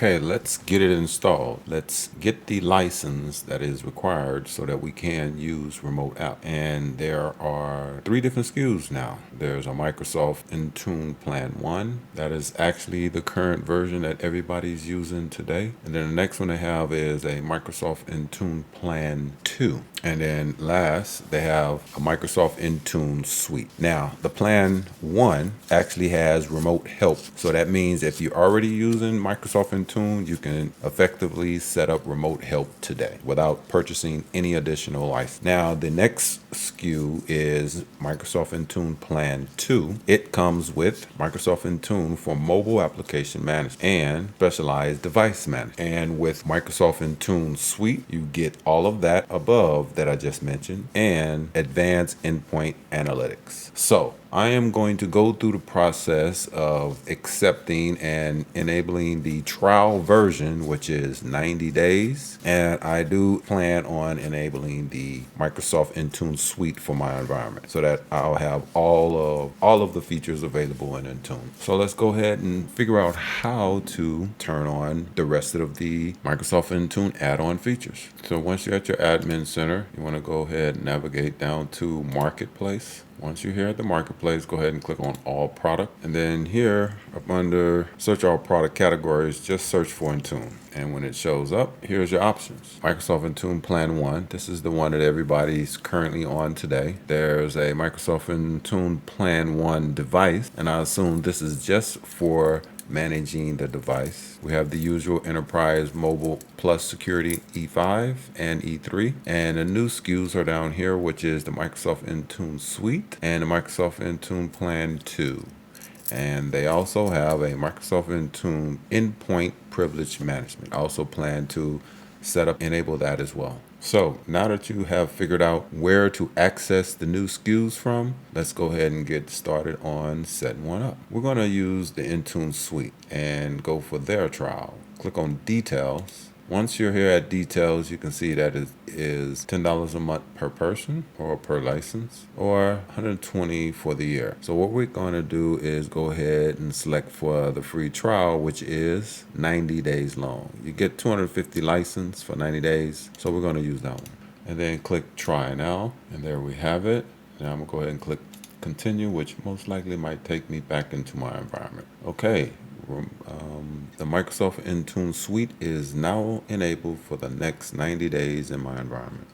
Okay, let's get it installed. Let's get the license that is required so that we can use remote app. And there are 3 different SKUs now. There's a Microsoft Intune Plan 1. That is actually the current version that everybody's using today. And then the next one they have is a Microsoft Intune Plan 2. And then last, they have a Microsoft Intune Suite. Now, the Plan 1 actually has remote help. So that means if you're already using Microsoft Intune, you can effectively set up remote help today without purchasing any additional license. Now, the next SKU is Microsoft Intune Plan 2. It comes with Microsoft Intune for mobile application management and specialized device management. And with Microsoft Intune Suite, you get all of that above that I just mentioned and advanced endpoint analytics. So I am going to go through the process of accepting and enabling the trial version, which is 90 days. And I do plan on enabling the Microsoft Intune Suite for my environment so that I'll have all of the features available in Intune. So let's go ahead and figure out how to turn on the rest of the Microsoft Intune add-on features. So once you're at your admin center, you want to go ahead and navigate down to Marketplace. Once you're here at the Marketplace, go ahead and click on All Product. And then here, up under Search All Product Categories, just search for Intune. And when it shows up, here's your options. Microsoft Intune Plan 1. This is the one that everybody's currently on today. There's a Microsoft Intune Plan 1 device. And I assume this is just for managing the device. We have the usual Enterprise Mobile Plus Security E5 and E3. And the new SKUs are down here, which is the Microsoft Intune Suite and the Microsoft Intune Plan 2. And they also have a Microsoft Intune Endpoint Privilege Management. I also plan to enable that as well. So now that you have figured out where to access the new SKUs from, let's go ahead and get started on setting one up. We're going to use the Intune Suite and go for their trial. Click on Details. Once you're here at Details, you can see that it is $10 a month per person or per license, or $120 for the year. So what we're going to do is go ahead and select for the free trial, which is 90 days long. You get 250 license for 90 days. So we're going to use that one. And then click Try Now. And there we have it. Now I'm going to go ahead and click Continue, which most likely might take me back into my environment. Okay. The Microsoft Intune Suite is now enabled for the next 90 days in my environment.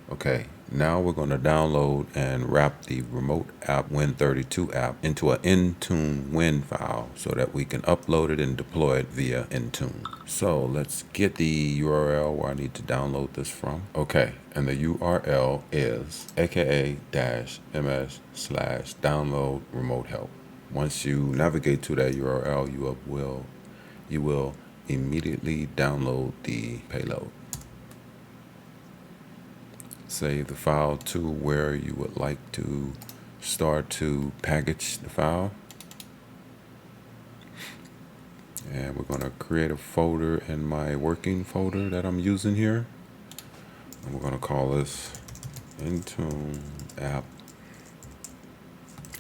Okay, now we're going to download and wrap the remote app Win32 app into an IntuneWin file so that we can upload it and deploy it via Intune. So let's get the URL where I need to download this from. Okay, and the URL is aka-ms/download remote help. Once you navigate to that URL, you will immediately download the payload. Save the file to where you would like to start to package the file. And we're going to create a folder in my working folder that I'm using here. And we're going to call this Intune App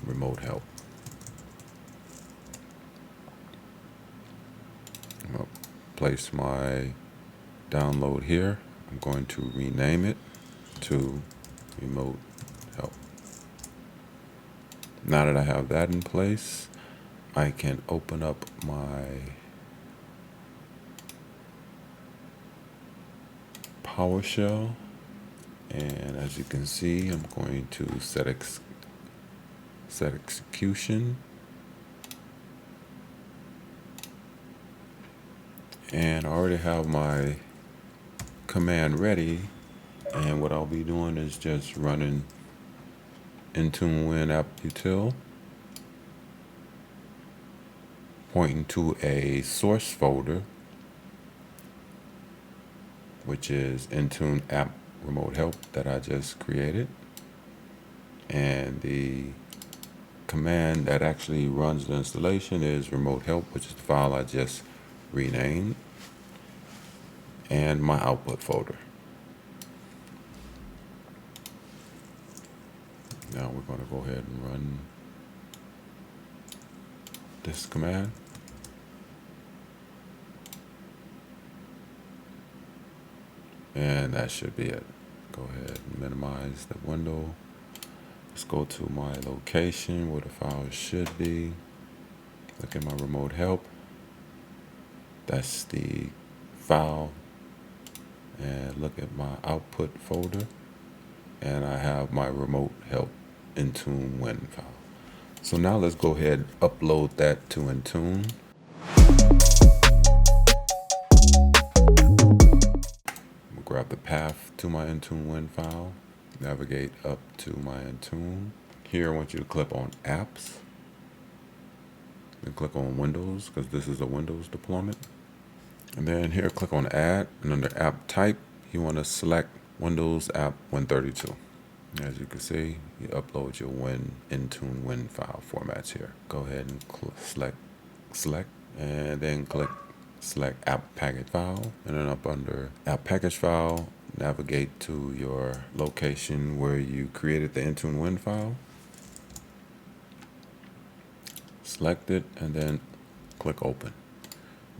Remote Help. I'm going to place my download here. I'm going to rename it to Remote Help. Now that I have that in place, I can open up my PowerShell, and as you can see, I'm going to set execution, and I already have my command ready. And what I'll be doing is just running IntuneWin app util, pointing to a source folder, which is Intune app remote help that I just created. And the command that actually runs the installation is remote help, which is the file I just renamed, and my output folder. Now we're going to go ahead and run this command. And that should be it. Go ahead and minimize the window. Let's go to my location where the file should be. Look at my remote help. That's the file. And look at my output folder. And I have my remote help IntuneWin file. So now let's go ahead and upload that to Intune. We'll grab the path to my IntuneWin file, navigate up to my Intune. Here I want you to click on Apps, then click on Windows because this is a Windows deployment. And then here click on Add, and under App Type, you want to select Windows App 132. As you can see, you upload your IntuneWin file formats here. Go ahead and select, and then click select App Package File, and then up under App Package File, navigate to your location where you created the IntuneWin file. Select it, and then click Open.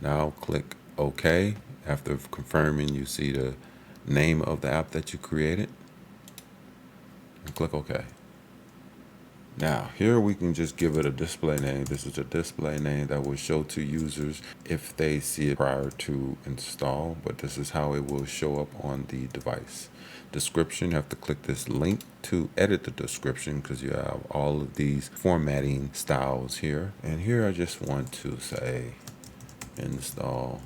Now click OK. After confirming, you see the name of the app that you created, and click OK. Now here we can just give it a display name. This is a display name that will show to users if they see it prior to install, but this is how it will show up on the device. Description, you have to click this link to edit the description because you have all of these formatting styles here. And here I just want to say install.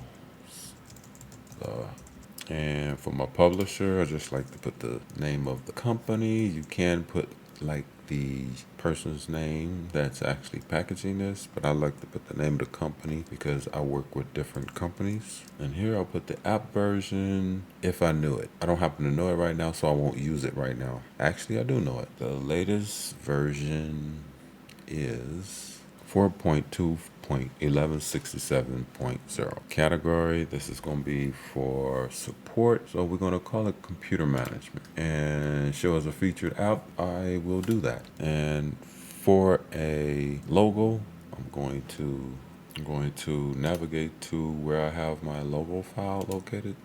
And for my publisher, I just like to put the name of the company. You can put like the person's name that's actually packaging this, but I like to put the name of the company because I work with different companies. And here I'll put the app version if I knew it. I don't happen to know it right now, so I won't use it right now. Actually, I do know it. The latest version is 4.2.1167.0. Category, this is going to be for support, so we're going to call it computer management. And show as a featured app, I will do that. And for a logo, I'm going to navigate to where I have my logo file located.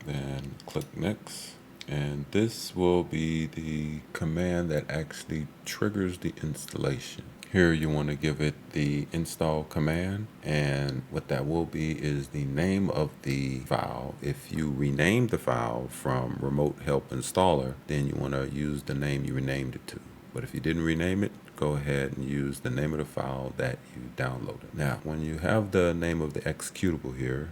Then click Next, and this will be the command that actually triggers the installation. Here you want to give it the install command, and what that will be is the name of the file. If you rename the file from Remote Help Installer, then you want to use the name you renamed it to. But if you didn't rename it, go ahead and use the name of the file that you downloaded. Now, when you have the name of the executable here,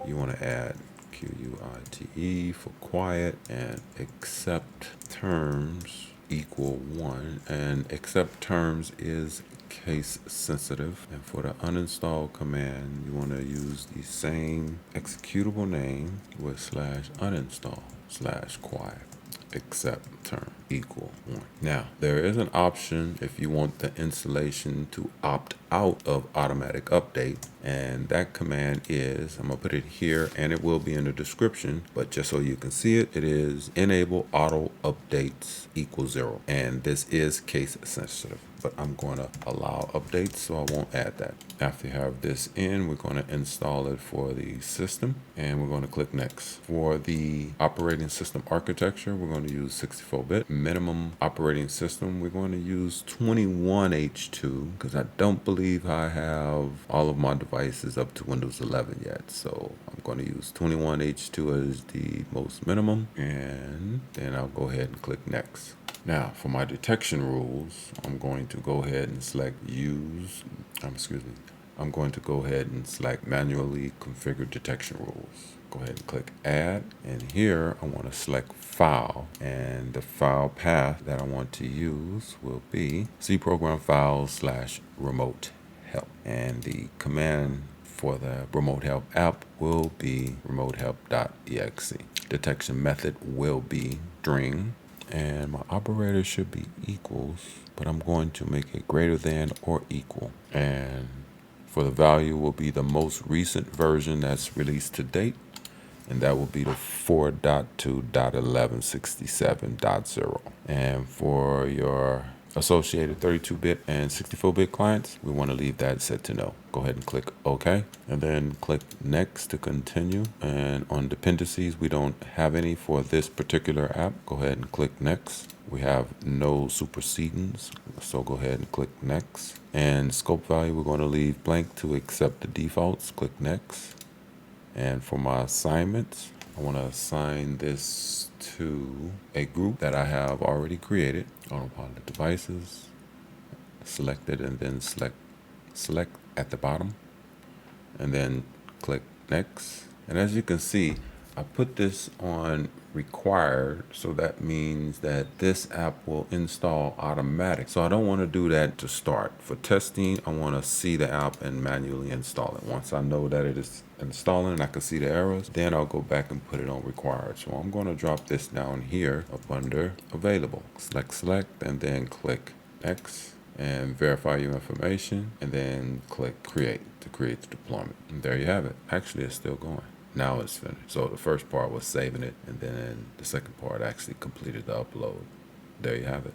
you want to add QUITE for quiet, and accept terms equal 1, and accept terms is case sensitive. And for the uninstall command, you want to use the same executable name with /uninstall/quiet. Accept term equal 1. Now, there is an option if you want the installation to opt out of automatic update, and that command is, I'm going to put it here and it will be in the description, but just so you can see it, it is enable auto updates equal 0. And this is case sensitive, but I'm going to allow updates, so I won't add that. After you have this in, we're going to install it for the system, and we're going to click Next. For the operating system architecture, we're going to use 64-bit. Minimum operating system, we're going to use 21H2 because I don't believe I have all of my devices up to Windows 11 yet. So I'm going to use 21H2 as the most minimum, and then I'll go ahead and click Next. Now, for my detection rules, I'm going to go ahead and select I'm going to go ahead and select manually configure detection rules. Go ahead and click Add, and here I want to select File, and the file path that I want to use will be cprogram files/remote help, and the command for the remote help app will be remotehelp.exe. Detection method will be string, and my operator should be equals, but I'm going to make it greater than or equal. And For the value will be the most recent version that's released to date, and that will be the 4.2.1167.0. And for your associated 32-bit and 64-bit clients, we want to leave that set to no. Go ahead and click OK, and then click Next to continue. And on dependencies, we don't have any for this particular app. Go ahead and click Next. We have no supersedings, so go ahead and click Next. And scope value, we're going to leave blank to accept the defaults. Click Next. And for my assignments, I want to assign this to a group that I have already created. Autopilot devices, select it, and then select at the bottom, and then click Next. And as you can see, I put this on required, so that means that this app will install automatic. So I don't want to do that to start. For testing, I want to see the app and manually install it. Once I know that it is installing and I can see the errors, then I'll go back and put it on required. So I'm going to drop this down here up under available. Select, and then click Next and verify your information, and then click create to create the deployment. And there you have it. Actually, it's still going. Now it's finished. So the first part was saving it, and then the second part actually completed the upload. There you have it.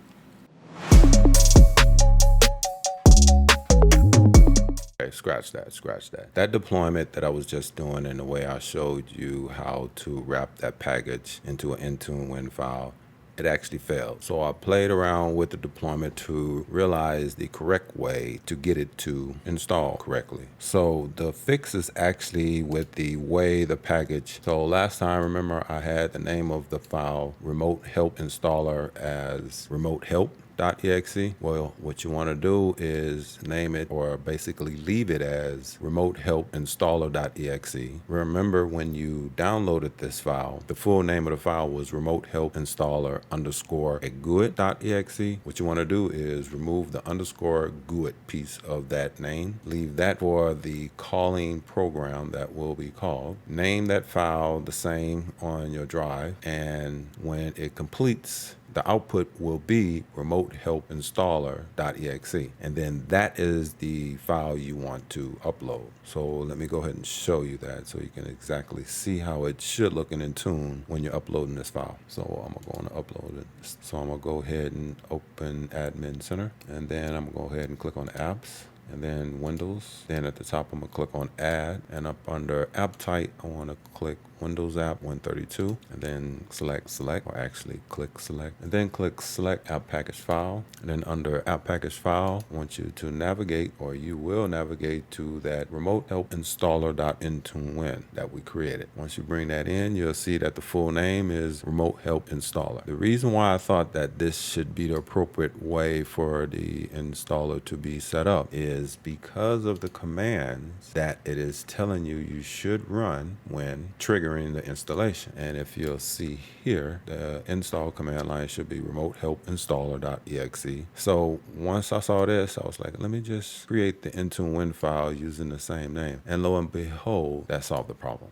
Okay, scratch that. That deployment that I was just doing, and the way I showed you how to wrap that package into an IntuneWin file, it actually failed. So I played around with the deployment to realize the correct way to get it to install correctly. So the fix is actually with the way the package. So last time, remember, I had the name of the file remote help installer as remote help.exe. Well, what you want to do is name it, or basically leave it as remote help installer.exe. Remember, when you downloaded this file, the full name of the file was remote help installer underscore a GUID.exe. What you want to do is remove the underscore GUID piece of that name. Leave that for the calling program that will be called. Name that file the same on your drive, and when it completes, the output will be remote help installer.exe, and then that is the file you want to upload. So let me go ahead and show you that so you can exactly see how it should look in Intune when you're uploading this file. So I'm going to upload it. So I'm going to go ahead and open Admin Center, and then I'm going to go ahead and click on Apps, and then Windows. Then at the top, I'm going to click on Add, and up under App Type, I want to click Windows App 132, and then select, or actually click Select, and then click Select App Package File. And then under App Package File, I want you to navigate, or you will navigate to that remote help installer.IntuneWin that we created. Once you bring that in, you'll see that the full name is remote help installer. The reason why I thought that this should be the appropriate way for the installer to be set up is because of the commands that it is telling you should run when triggering the installation. And if you'll see here, the install command line should be remote help installer.exe. So once I saw this, I was like, let me just create the IntuneWin file using the same name. And lo and behold, that solved the problem.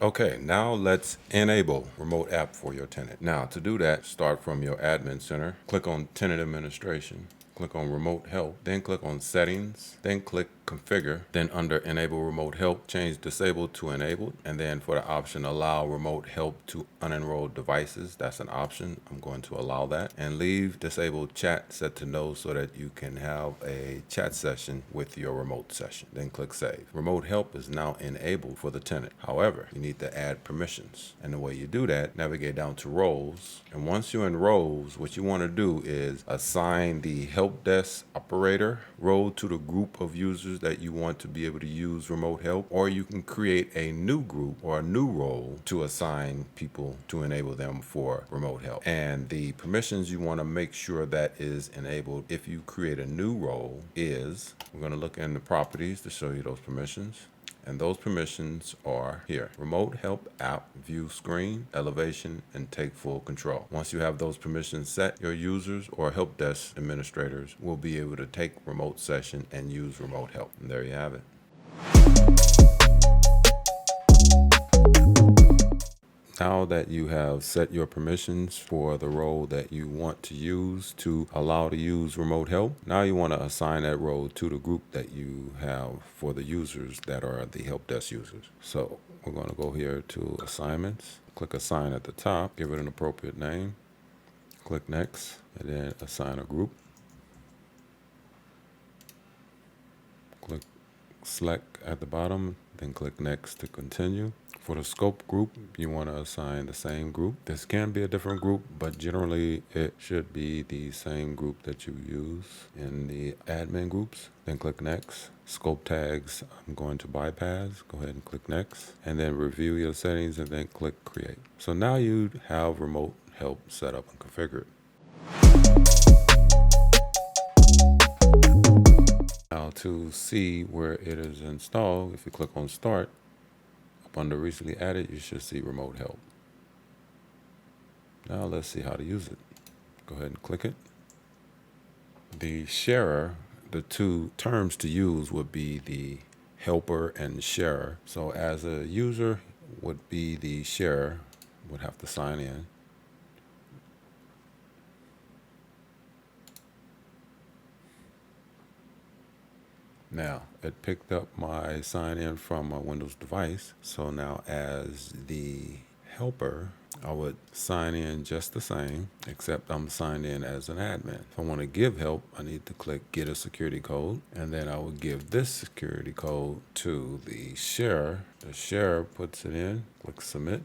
Okay, now let's enable remote app for your tenant. Now to do that, start from your admin center, click on tenant administration, click on remote help, then click on settings, then click configure, then under enable remote help, change disabled to enabled, and then for the option allow remote help to unenrolled devices, that's an option. I'm going to allow that, and leave disabled chat set to no so that you can have a chat session with your remote session. Then click save. Remote help is now enabled for the tenant. However, you need to add permissions, and the way you do that, navigate down to roles, and once you're in roles, what you want to do is assign the help desk operator role to the group of users that you want to be able to use remote help, or you can create a new group or a new role to assign people to enable them for remote help. And the permissions you want to make sure that is enabled if you create a new role is, we're going to look in the properties to show you those permissions. And those permissions are here: remote help app, view screen, elevation, and take full control. Once you have those permissions set, your users or help desk administrators will be able to take remote session and use remote help. And there you have it. Now that you have set your permissions for the role that you want to use to allow to use remote help, now you want to assign that role to the group that you have for the users that are the help desk users. So we're going to go here to assignments, click assign at the top, give it an appropriate name, click next, and then assign a group. Click select at the bottom, then click next to continue. For the scope group, you want to assign the same group. This can be a different group, but generally it should be the same group that you use in the admin groups. Then click next. Scope tags, I'm going to bypass. Go ahead and click next. And then review your settings and then click create. So now you have remote help set up and configured. Now to see where it is installed, if you click on start, up under recently added, you should see remote help. Now let's see how to use it. Go ahead and click it. The sharer, the two terms to use would be the helper and sharer. So as a user would be the sharer, would have to sign in. Now, it picked up my sign in from a Windows device. So now as the helper, I would sign in just the same, except I'm signed in as an admin. If I want to give help, I need to click get a security code. And then I would give this security code to the sharer. The sharer puts it in, click submit.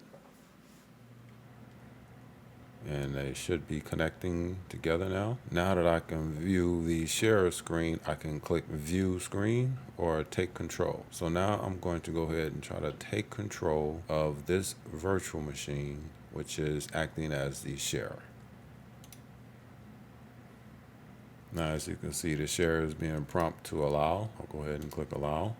And they should be connecting together now. Now that I can view the share screen, I can click view screen or take control. So now I'm going to go ahead and try to take control of this virtual machine, which is acting as the share. Now, as you can see, the share is being prompted to allow. I'll go ahead and click allow.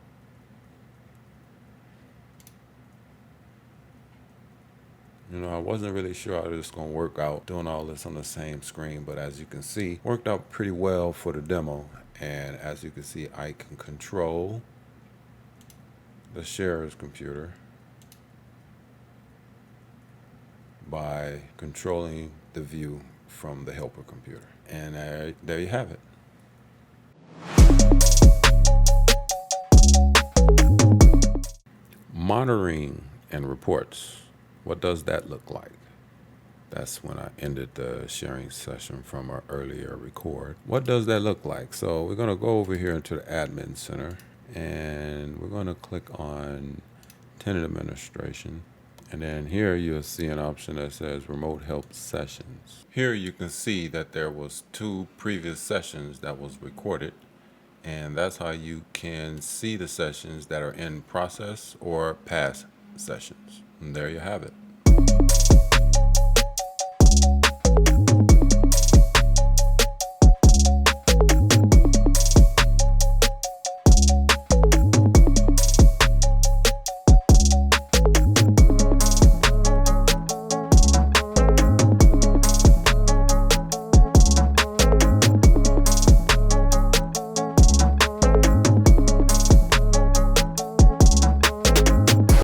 You know, I wasn't really sure how this is going to work out doing all this on the same screen, but as you can see, worked out pretty well for the demo. And as you can see, I can control the sharer's computer by controlling the view from the helper computer. And there you have it. Monitoring and reports. What does that look like? That's when I ended the sharing session from our earlier record. What does that look like? So we're going to go over here into the admin center and we're going to click on tenant administration. And then here you'll see an option that says remote help sessions. Here you can see that there was 2 previous sessions that was recorded. And that's how you can see the sessions that are in process or past sessions. And there you have it.